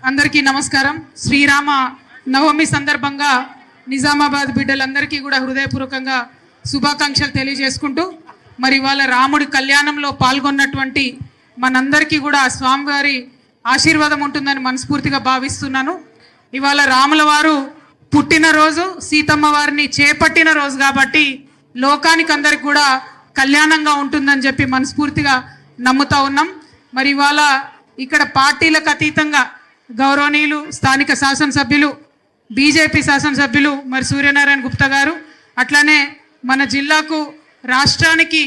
అందరికీ నమస్కారం. శ్రీరామ నవమి సందర్భంగా నిజామాబాద్ బిడ్డలందరికీ కూడా హృదయపూర్వకంగా శుభాకాంక్షలు తెలియజేసుకుంటూ మరి వాళ్ళ రాముడి కళ్యాణంలో పాల్గొన్నటువంటి మనందరికీ కూడా స్వామివారి ఆశీర్వాదం ఉంటుందని మనస్ఫూర్తిగా భావిస్తున్నాను. ఇవాళ రాముల వారు పుట్టినరోజు, సీతమ్మ వారిని చేపట్టిన రోజు కాబట్టి లోకానికి అందరికి కూడా కళ్యాణంగా ఉంటుందని చెప్పి మనస్ఫూర్తిగా నమ్ముతా ఉన్నాం. మరి ఇవాళ ఇక్కడ పార్టీలకు అతీతంగా గౌరవనీయులు స్థానిక శాసనసభ్యులు, బీజేపీ శాసనసభ్యులు మరి సూర్యనారాయణ గుప్తా గారు, అట్లానే మన జిల్లాకు రాష్ట్రానికి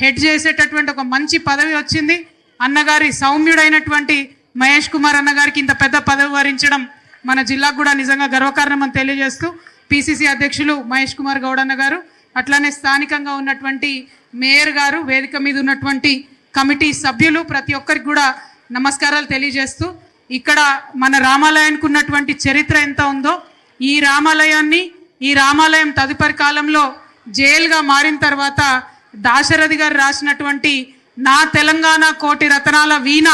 హెడ్ చేసేటటువంటి ఒక మంచి పదవి వచ్చింది. అన్నగారి సౌమ్యుడైనటువంటి మహేష్ కుమార్ అన్నగారికి ఇంత పెద్ద పదవి వరించడం మన జిల్లాకు కూడా నిజంగా గర్వకారణం అని తెలియజేస్తూ పిసిసి అధ్యక్షులు మహేష్ కుమార్ గౌడ్ అన్న గారు, అట్లానే స్థానికంగా ఉన్నటువంటి మేయర్ గారు, వేదిక మీద ఉన్నటువంటి కమిటీ సభ్యులు, ప్రతి ఒక్కరికి కూడా నమస్కారాలు తెలియజేస్తూ ఇక్కడ మన రామాలయానికి ఉన్నటువంటి చరిత్ర ఎంత ఉందో, ఈ రామాలయం తదుపరి కాలంలో జైలుగా మారిన తర్వాత దాశరథి గారు రాసినటువంటి నా తెలంగాణ కోటి రతనాల వీణ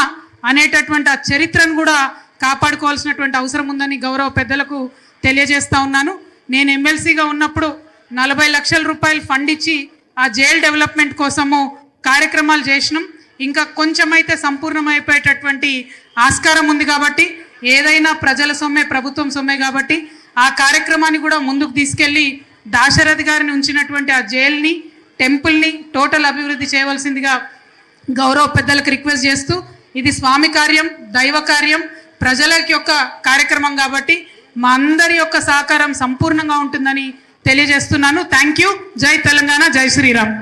అనేటటువంటి ఆ చరిత్రను కూడా కాపాడుకోవాల్సినటువంటి అవసరం ఉందని గౌరవ పెద్దలకు తెలియజేస్తా ఉన్నాను. నేను ఎమ్మెల్సీగా ఉన్నప్పుడు 40 లక్షల రూపాయలు ఫండ్ ఇచ్చి ఆ జైలు డెవలప్మెంట్ కోసము కార్యక్రమాలు చేసినాం. ఇంకా కొంచెం అయితే సంపూర్ణమైపోయేటటువంటి ఆస్కారం ఉంది కాబట్టి, ఏదైనా ప్రజల సొమ్మే, ప్రభుత్వం సొమ్మే కాబట్టి ఆ కార్యక్రమాన్ని కూడా ముందుకు తీసుకెళ్ళి దాశరథి గారిని ఉంచినటువంటి ఆ జైల్ని, టెంపుల్ని టోటల్ అభివృద్ధి చేయవలసిందిగా గౌరవ పెద్దలకు రిక్వెస్ట్ చేస్తూ, ఇది స్వామి కార్యం, దైవ కార్యం, ప్రజల యొక్క కార్యక్రమం కాబట్టి మా అందరి యొక్క సహకారం సంపూర్ణంగా ఉంటుందని తెలియజేస్తున్నాను. Thank you. జై తెలంగాణ, జై శ్రీరామ్.